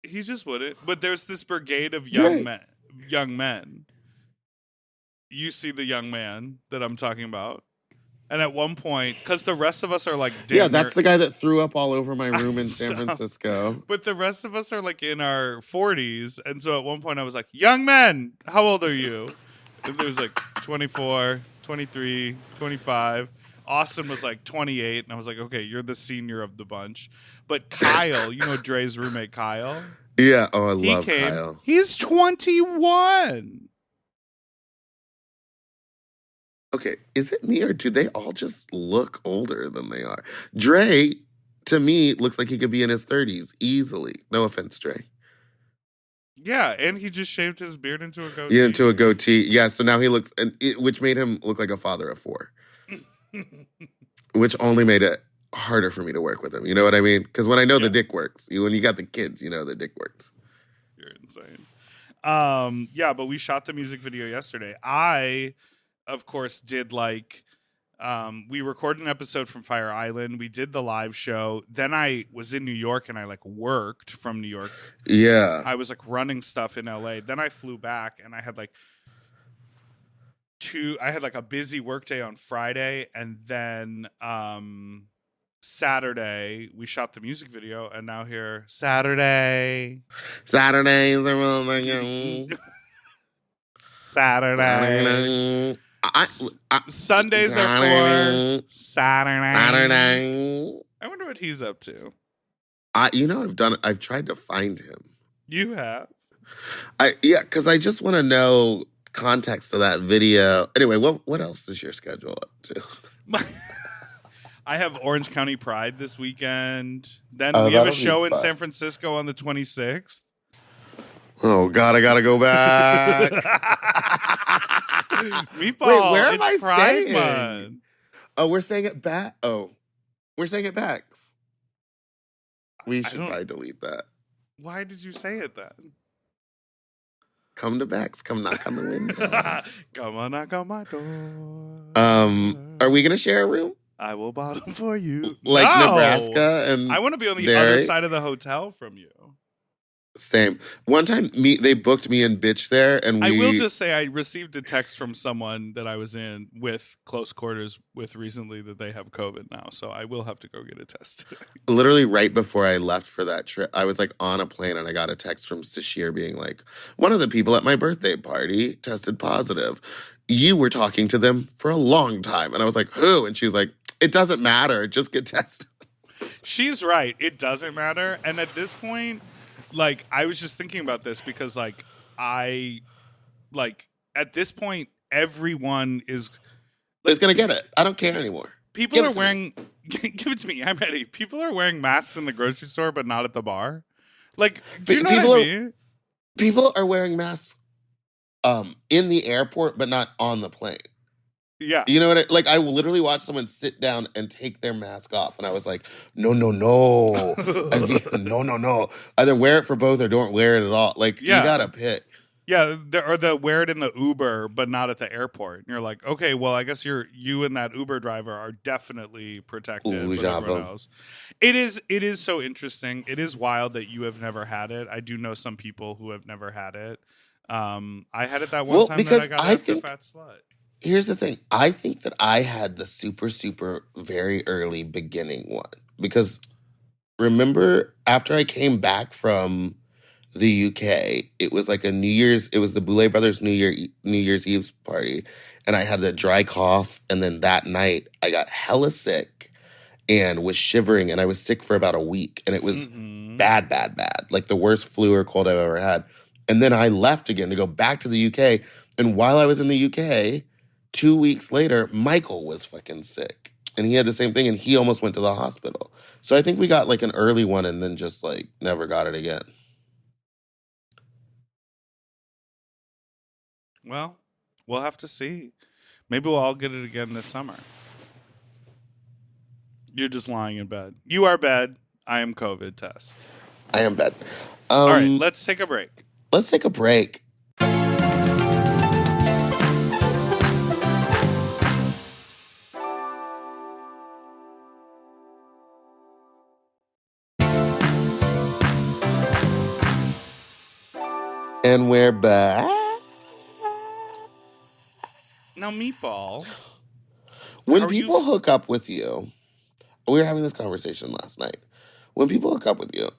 he just wouldn't. But there's this brigade of Dre. young men. You see the young man that I'm talking about. And at one point, because the rest of us are like, Yeah, that's the guy that threw up all over my room in San Stop. Francisco. But the rest of us are like in our 40s. And so at one point I was like, young men, how old are you? And there was like 24, 23, 25. Austin was like 28. And I was like, okay, you're the senior of the bunch. But Kyle, you know Dre's roommate Kyle? Yeah. Oh, I He love came. Kyle. He's 21. Okay, is it me or do they all just look older than they are? Dre, to me, looks like he could be in his 30s easily. No offense, Dre. Yeah, and he just shaved his beard into a goatee. Yeah, into a goatee. Yeah, so now he looks, which made him look like a father of four, which only made it harder for me to work with him. You know what I mean? Because when I know the dick works, when you got the kids, you know the dick works. You're insane. Yeah, but we shot the music video yesterday. I, of course, did like, we recorded an episode from Fire Island. We did the live show. Then I was in New York and I like worked from New York. Yeah. I was like running stuff in LA. Then I flew back and I had like a busy work day on Friday. And then Saturday we shot the music video. And now here, Saturdays Saturdays are Saturday. Sundays are for Saturday. I wonder what he's up to. I've tried to find him. You have? Because I just want to know context of that video. Anyway, what else is your schedule up to? I have Orange County Pride this weekend. Then Oh, we have a that'll be show in fun. San Francisco on the 26th. Oh God, I gotta go back. Meatball, Wait, where am it's I Pride staying? Month. Oh, we're staying at we're staying at Bex. We I should don't- probably delete that. Why did you say it then? Come to Bex. Come knock on the window. Come on, knock on my door. Are we gonna share a room I will bottom for you. like No! Nebraska? And I want to be on the Derek? other side of the hotel from you. Same. One time, they booked me and Bitch there, and I will just say I received a text from someone that I was in with close quarters with recently that they have COVID now. So I will have to go get a test today. literally right before I left for that trip, I was like on a plane and I got a text from Sashir being like, one of the people at my birthday party tested positive. You were talking to them for a long time. And I was like, who? And she was like, it doesn't matter. Just get tested. She's right. It doesn't matter. And at this point, like, I was just thinking about this because, like, at this point, everyone is. It's going to get it. I don't care anymore. People Give are it to wearing. Give it to me. I'm ready. People are wearing masks in the grocery store, but not at the bar. Like, do you know People what I are- mean? People are wearing masks in the airport, but not on the plane. Yeah. You know what? I literally watched someone sit down and take their mask off, and I was like, no. No. Either wear it for both or don't wear it at all. Like, Yeah. you gotta pick. Yeah, or the wear it in the Uber, but not at the airport. And you're like, okay, well, I guess you and that Uber driver are definitely protected. Ooh, But everyone Java. else. It is so interesting. It is wild that you have never had it. I do know some people who have never had it. I had it that one Well, time because that I got I after think- Fat Slut. Here's the thing. I think that I had the super, super very early beginning one. Because remember, after I came back from the UK, it was like it was the Boulay Brothers New Year's Eve party. And I had the dry cough. And then that night, I got hella sick and was shivering. And I was sick for about a week. And it was Mhm. bad. Like the worst flu or cold I've ever had. And then I left again to go back to the UK. And while I was in the UK, 2 weeks later, Michael was fucking sick. and he had the same thing, and he almost went to the hospital. So I think we got like an early one and then just like never got it again. Well, we'll have to see. Maybe we'll all get it again this summer. You're just lying in bed. You are bed. I am COVID test. I am bad. All right, let's take a break. Let's take a break. And we're back. Now, Meatball. When Are you people f- hook up with you, we were having this conversation last night. When people hook up with you,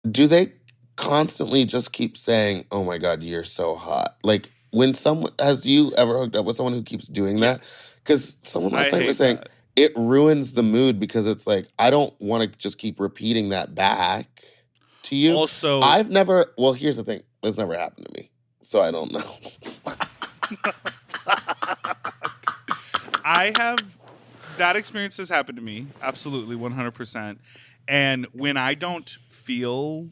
do they constantly just keep saying, "Oh my God, you're so hot"? Like when someone has you ever hooked up with someone who keeps doing that? Yes. Because someone last I night was hate saying that. it ruins the mood because it's like I don't want to just keep repeating that back to you. Also, I've never. Well, here's the thing: it's never happened to me, so I don't know. I have that experience has happened to me. Absolutely, 100%. And when I don't feel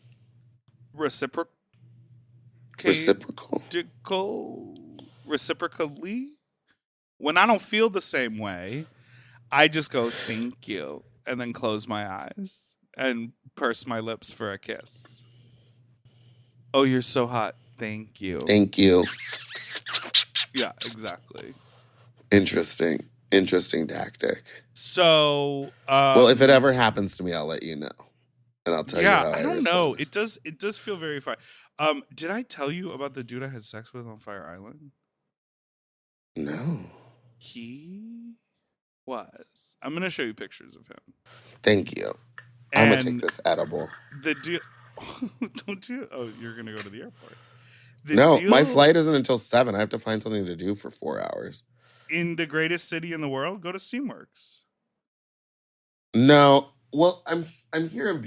reciprocally, when I don't feel the same way, I just go, "Thank you," and then close my eyes and purse my lips for a kiss. Oh, you're so hot. Thank you. Thank you. Yeah, exactly. Interesting tactic. So, Well, if it ever happens to me, I'll let you know, and I'll tell you how I don't know. respond. It does feel very fine. Did I tell you about the dude I had sex with on Fire Island? No. He was. I'm gonna show you pictures of him. Thank you. I'm gonna take And this edible. the deal. Don't you? Oh, you're gonna go to the airport. The No, deal my flight isn't until 7. I have to find something to do for 4 hours. in the greatest city in the world. Go to Steamworks. No. Well, I'm here in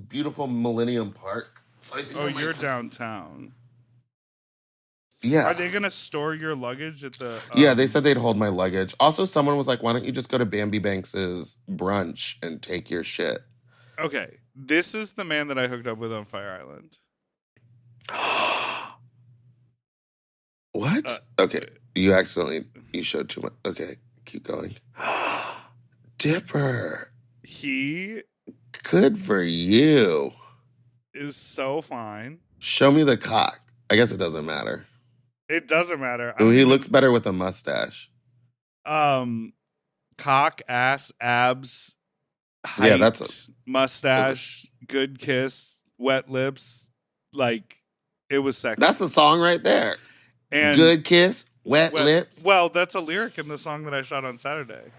beautiful Millennium Park. So I think Oh, I might you're just- downtown. Yeah. Are they gonna store your luggage at the? Yeah, they said they'd hold my luggage. Also, someone was like, why don't you just go to Bambi Banks's brunch and take your shit? Okay, this is the man that I hooked up with on Fire Island. What? Okay. You showed too much. Okay, keep going. Dipper. He Good for you. is so fine. Show me the cock. I guess it doesn't matter. It doesn't matter. Ooh, he looks better with a mustache. Cock, ass, abs, height, Yeah, that's mustache, good kiss, wet lips. Like, it was sexy. That's the song right there. And Good kiss, wet lips. Well, that's a lyric in the song that I shot on Saturday.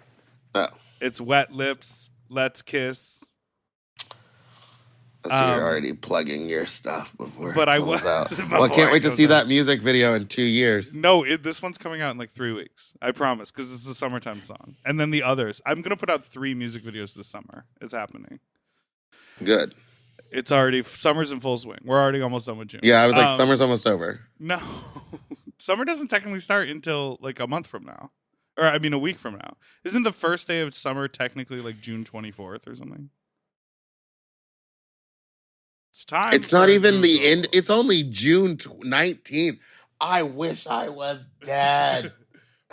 Oh, It's wet lips, let's kiss. so you're already plugging your stuff before But it I comes was out. before Well, I can't it wait to goes see out. that music video in 2 years. No, this one's coming out in like 3 weeks. I promise, because it's a summertime song. And then the others. I'm going to put out 3 music videos this summer. It's happening. Good. It's already, summer's in full swing. We're already almost done with June. Yeah, I was like, summer's almost over. No. Summer doesn't technically start until like a month from now. Or, I mean, a week from now. Isn't the first day of summer technically like June 24th or something? It's time. It's not for even June the end. 24th. It's only June 19th. I wish I was dead.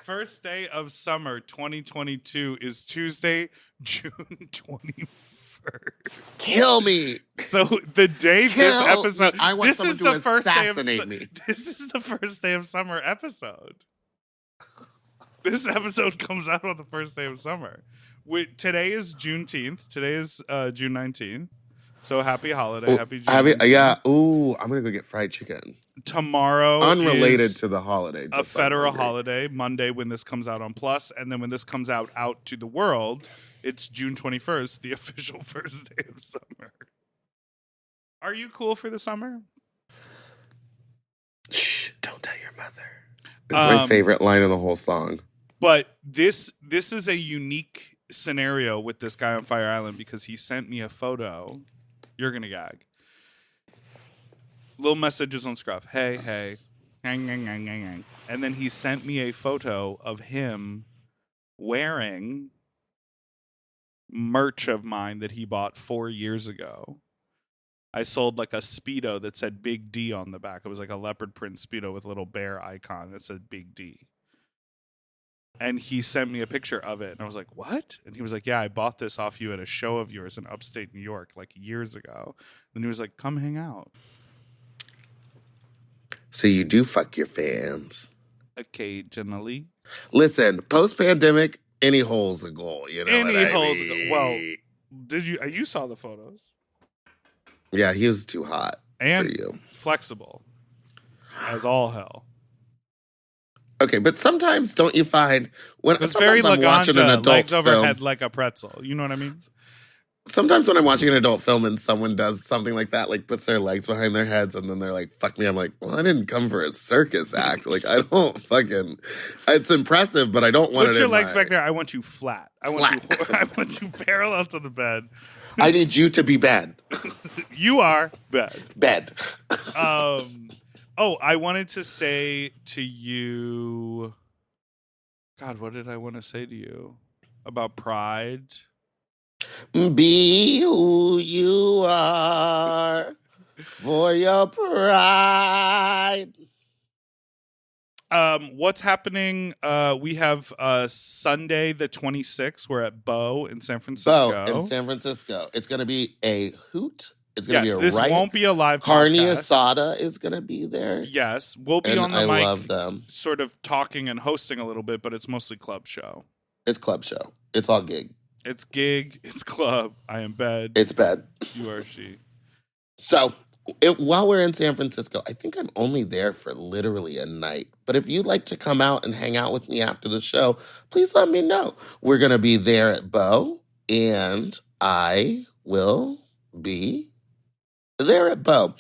First day of summer 2022 is Tuesday, June 21st. Kill me. So the day this Kill episode, me. I want this someone is to the first day of assassinate me. this is the first day of summer episode. This episode comes out on the first day of summer. Today is Juneteenth. Today is June 19th. So happy holiday, happy June. Yeah. Ooh, I'm gonna go get fried chicken. Tomorrow, Unrelated is to the holiday. a federal holiday. Monday, when this comes out on Plus, and then when this comes out to the world, it's June 21st, the official first day of summer. Are you cool for the summer? Shh! Don't tell your mother. It's my favorite line of the whole song. But this is a unique scenario with this guy on Fire Island because he sent me a photo. You're gonna gag. Little messages on Scruff. Hey, hey. Gang, gang, gang, gang, gang. And then he sent me a photo of him wearing merch of mine that he bought 4 years ago. I sold like a Speedo that said Big D on the back. It was like a leopard print Speedo with a little bear icon. It said Big D. And he sent me a picture of it. And I was like, what? And he was like, yeah, I bought this off you at a show of yours in upstate New York like years ago. And he was like, come hang out. So you do fuck your fans. Occasionally. Listen, post-pandemic, any hole's a goal. You know Any what I hole's mean? well, did you saw the photos. Yeah, he was too hot And for you. flexible as all hell. Okay, but sometimes don't you find when It was very sometimes I'm watching an Laganja, adult legs film, overhead like a pretzel. You know what I mean? sometimes when I'm watching an adult film and someone does something like that, like puts their legs behind their heads and then they're like, fuck me, I'm like, well, I didn't come for a circus act. Like, I don't fucking, it's impressive, but I don't want Put it your in legs my- back there. I want you flat. I want you parallel to the bed. I need you to be bad. You are bed. Bed. Oh, I wanted to say to you, God, what did I want to say to you about pride? Be who you are for your pride. What's happening? We have Sunday the 26th. We're at Bo in San Francisco. Bo in San Francisco. It's going to be a hoot. It's going to Yes, be a this riot. won't be a live Carne podcast. Asada is going to be there. Yes, we'll be And on the I mic, love them. sort of talking and hosting a little bit, but it's mostly club show. It's club show. It's all gig. It's gig. It's club. I am bed. It's bed. You are she. So while we're in San Francisco, I think I'm only there for literally a night. But if you'd like to come out and hang out with me after the show, please let me know. We're going to be there at Bo, and I will be there at Bo.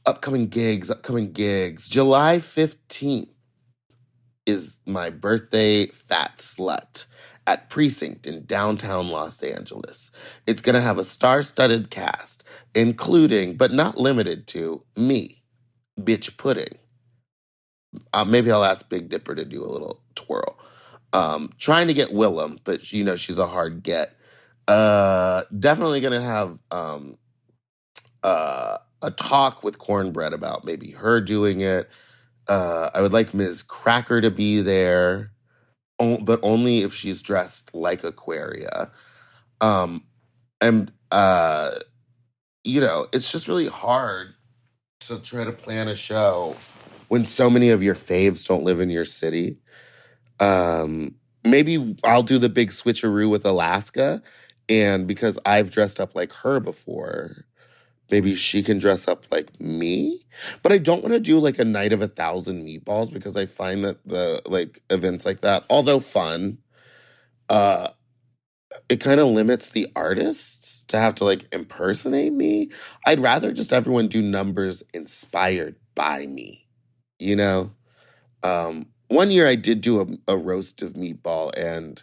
Upcoming gigs. July 15th is my birthday fat slut at Precinct in downtown Los Angeles. It's going to have a star-studded cast, including, but not limited to, me, Bitch Pudding. Maybe I'll ask Big Dipper to do a little twirl. Trying to get Willem, but you know she's a hard get. Definitely going to have a talk with Cornbread about maybe her doing it. I would like Ms. Cracker to be there, but only if she's dressed like Aquaria. And, you know, it's just really hard to try to plan a show when so many of your faves don't live in your city. Maybe I'll do the big switcheroo with Alaska, and because I've dressed up like her before, maybe she can dress up like me. But I don't want to do like a night of 1,000 meatballs because I find that the like events like that, although fun, it kind of limits the artists to have to like impersonate me. I'd rather just everyone do numbers inspired by me, you know? One year I did do a roast of Meatball, and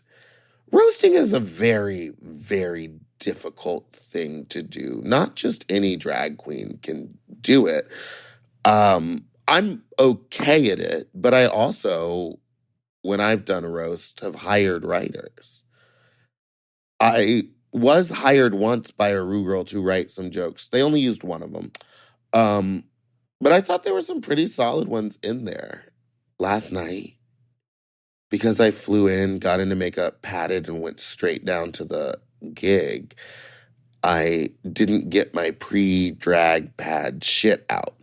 roasting is a very, very difficult thing to do. Not just any drag queen can do it. I'm okay at it, but I also, when I've done a roast, have hired writers. I was hired once by a Rue Girl to write some jokes. They only used one of them. But I thought there were some pretty solid ones in there. Last night, because I flew in, got into makeup, patted, and went straight down to the gig, I didn't get my pre-drag pad shit out.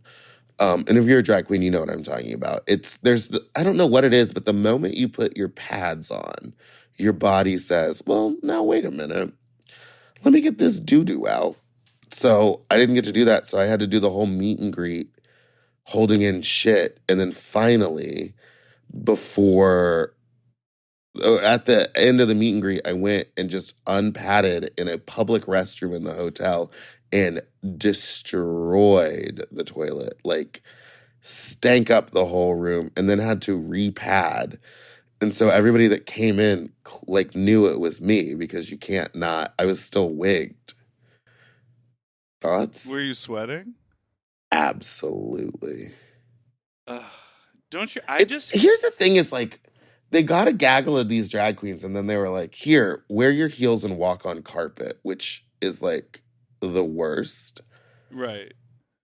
And if you're a drag queen, you know what I'm talking about. I don't know what it is, but the moment you put your pads on, your body says, well, now wait a minute. Let me get this doo-doo out. So I didn't get to do that. So I had to do the whole meet and greet, holding in shit. And then finally, at the end of the meet and greet, I went and just unpadded in a public restroom in the hotel and destroyed the toilet, like stank up the whole room, and then had to repad. And so everybody that came in like knew it was me because you can't not. I was still wigged. Thoughts? Were you sweating? Absolutely. Don't you? Here's the thing: is like they got a gaggle of these drag queens, and then they were like, "Here, wear your heels and walk on carpet," which is like the worst. Right.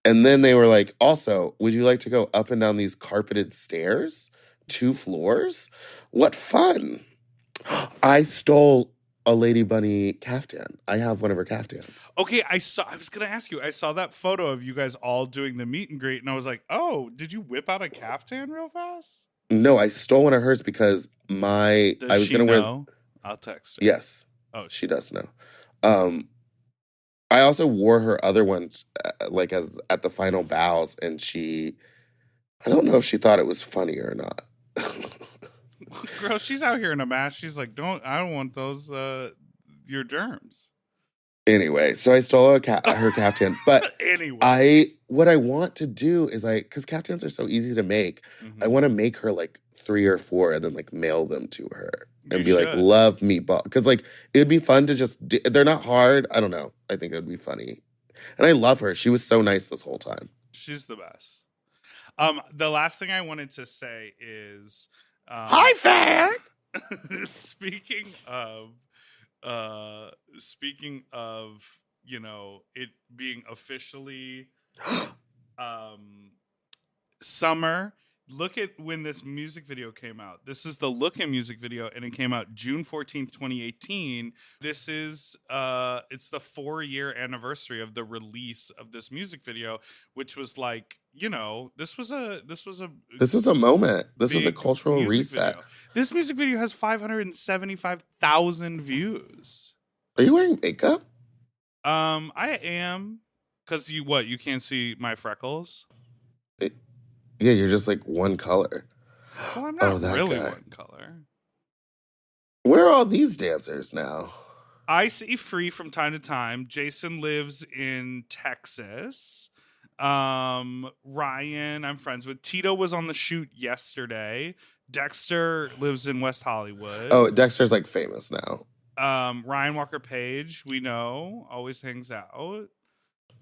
And then they were like, "Also, would you like to go up and down these carpeted stairs, 2 floors? What fun!" I stole a Lady Bunny caftan. I have one of her caftans. Okay, I was gonna ask you. I saw that photo of you guys all doing the meet and greet, and I was like, "Oh, did you whip out a caftan real fast?" No, I stole one of hers because I Does was she gonna wear. know? I'll text her. Yes, Oh, she does know. I also wore her other one, like as at the final bows, and I don't know if she thought it was funny or not. girl, she's out here in a mask. She's like, I don't want those, your germs. Anyway, so I stole her caftan, but Anyway. what I want to do is because caftans are so easy to make, I want to make her like 3 or 4 and then like mail them to her and be like, "Love Meatball," because like it would be fun to just. They're not hard. I don't know. I think it would be funny, and I love her. She was so nice this whole time. She's the best. The last thing I wanted to say is, Hi, fan. Speaking of, you know, it being officially summer, look at when this music video came out. This is the Lookin' music video, and it came out June 14th, 2018. This is it's the 4-year anniversary of the release of this music video, which was like, you know, this was a moment. This was a cultural reset. Video. This music video has 575,000 views. Are you wearing makeup? I am, because you can't see my freckles. Yeah, you're just like one color. Well, I'm not really one color. Where are all these dancers now? I see Free from time to time. Jason lives in Texas. Ryan, I'm friends with. Tito was on the shoot yesterday. Dexter lives in West Hollywood. Oh, Dexter's like famous now. Ryan Walker Page, we know, always hangs out.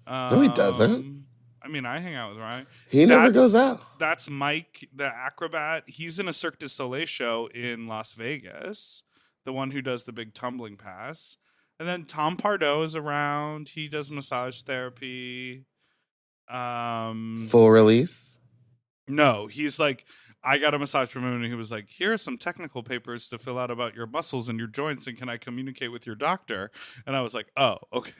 No, he doesn't. I mean, I hang out with Ryan. He never goes out. That's Mike, the acrobat. He's in a Cirque du Soleil show in Las Vegas, the one who does the big tumbling pass. And then Tom Pardo is around. He does massage therapy. Full release? No, he's like, I got a massage from him, and he was like, "Here are some technical papers to fill out about your muscles and your joints, and can I communicate with your doctor?" And I was like, "Oh, okay."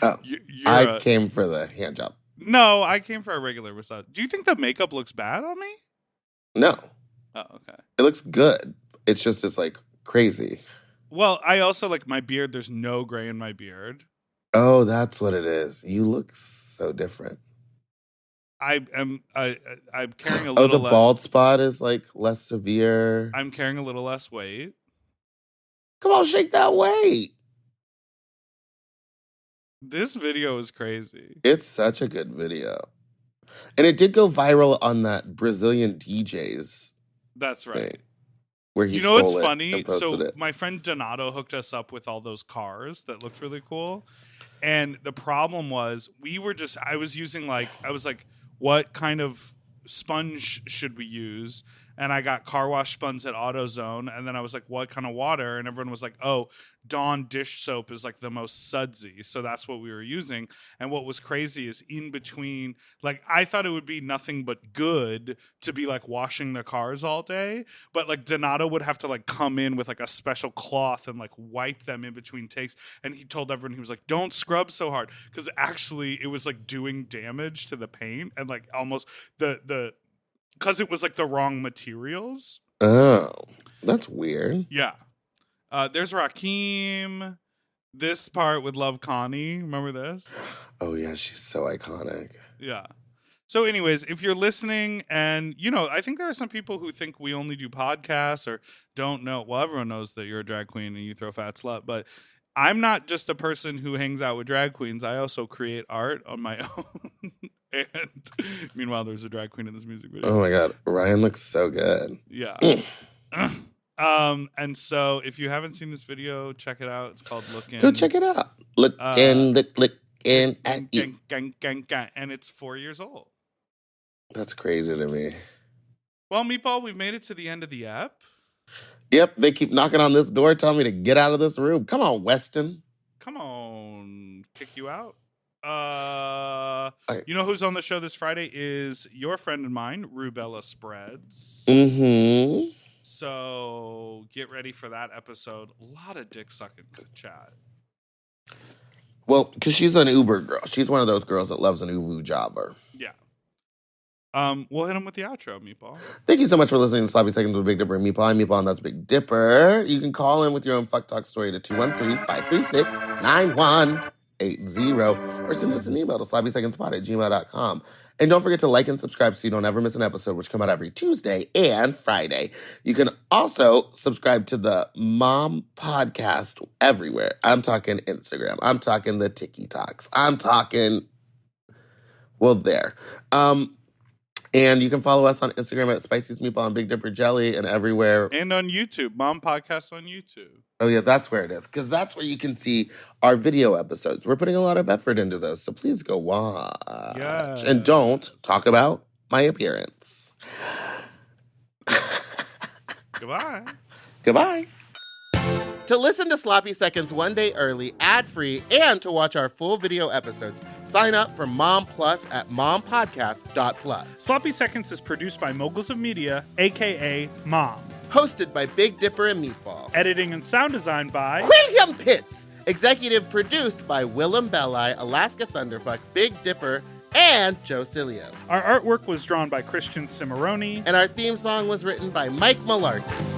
Oh, I came for the hand job. No, I came for a regular massage. Do you think the makeup looks bad on me? No. Oh, okay. It looks good. It's just it's like crazy. Well, I also like my beard. There's no gray in my beard. Oh, that's what it is. You look so different. I'm carrying a little. Oh, the bald spot is like less severe. I'm carrying a little less weight. Come on, shake that weight. This video is crazy. It's such a good video. And it did go viral on that Brazilian DJ's. That's right. Thing, where he stole what's funny? So my friend Donato hooked us up with all those cars that looked really cool. And the problem was I was like, what kind of sponge should we use? And I got car wash sponge at AutoZone. And then I was like, what kind of water? And everyone was like, oh, Dawn dish soap is like the most sudsy. So that's what we were using. And what was crazy is in between, like, I thought it would be nothing but good to be like washing the cars all day. But like Donato would have to like come in with like a special cloth and like wipe them in between takes. And he told everyone, he was like, don't scrub so hard. Because actually it was like doing damage to the paint and like almost because it was like the wrong materials. Oh, that's weird. Yeah. There's Rakim. This part with Love Connie. Remember this? Oh, yeah. She's so iconic. Yeah. So anyways, if you're listening and, you know, I think there are some people who think we only do podcasts or don't know. Well, everyone knows that you're a drag queen and you throw fat slut. But I'm not just a person who hangs out with drag queens. I also create art on my own. And meanwhile, there's a drag queen in this music video. Oh, my God. Ryan looks so good. Yeah. And so if you haven't seen this video, check it out. It's called Lookin'. Go check it out. Lookin' at you. And it's 4 years old. That's crazy to me. Well, Meatball, we've made it to the end of the ep. Yep, they keep knocking on this door, telling me to get out of this room. Come on, Weston. Come on, kick you out. Okay. You know who's on the show this Friday is your friend and mine, Rubella Spreads. Mm-hmm. So get ready for that episode. A lot of dick sucking chat. Well, because she's an Uber girl. She's one of those girls that loves an Uber jobber. Yeah. We'll hit him with the outro, Meatball. Thank you so much for listening to Sloppy Seconds with Big Dipper and Meatball. I'm Meatball, and that's Big Dipper. You can call in with your own fuck talk story to 213-536-9180 or send us an email to sloppysecondspot@gmail.com. And don't forget to like and subscribe so you don't ever miss an episode, which come out every Tuesday and Friday. You can also subscribe to the Mom Podcast everywhere. I'm talking Instagram. I'm talking the TikToks. I'm talking, well, there. And you can follow us on Instagram at Spicy's Meatball and Big Dipper Jelly and everywhere. And on YouTube. Mom Podcast on YouTube. Oh, yeah, that's where it is. Because that's where you can see our video episodes. We're putting a lot of effort into those. So please go watch. Yes. And don't talk about my appearance. Goodbye. Goodbye. To listen to Sloppy Seconds one day early, ad-free, and to watch our full video episodes, sign up for Mom Plus at mompodcast.plus. Sloppy Seconds is produced by Moguls of Media, a.k.a. Mom. Hosted by Big Dipper and Meatball. Editing and sound design by William Pitts. Executive produced by Willem Belli, Alaska Thunderfuck, Big Dipper, and Joe Cilio. Our artwork was drawn by Christian Cimarroni. And our theme song was written by Mike Malarkey.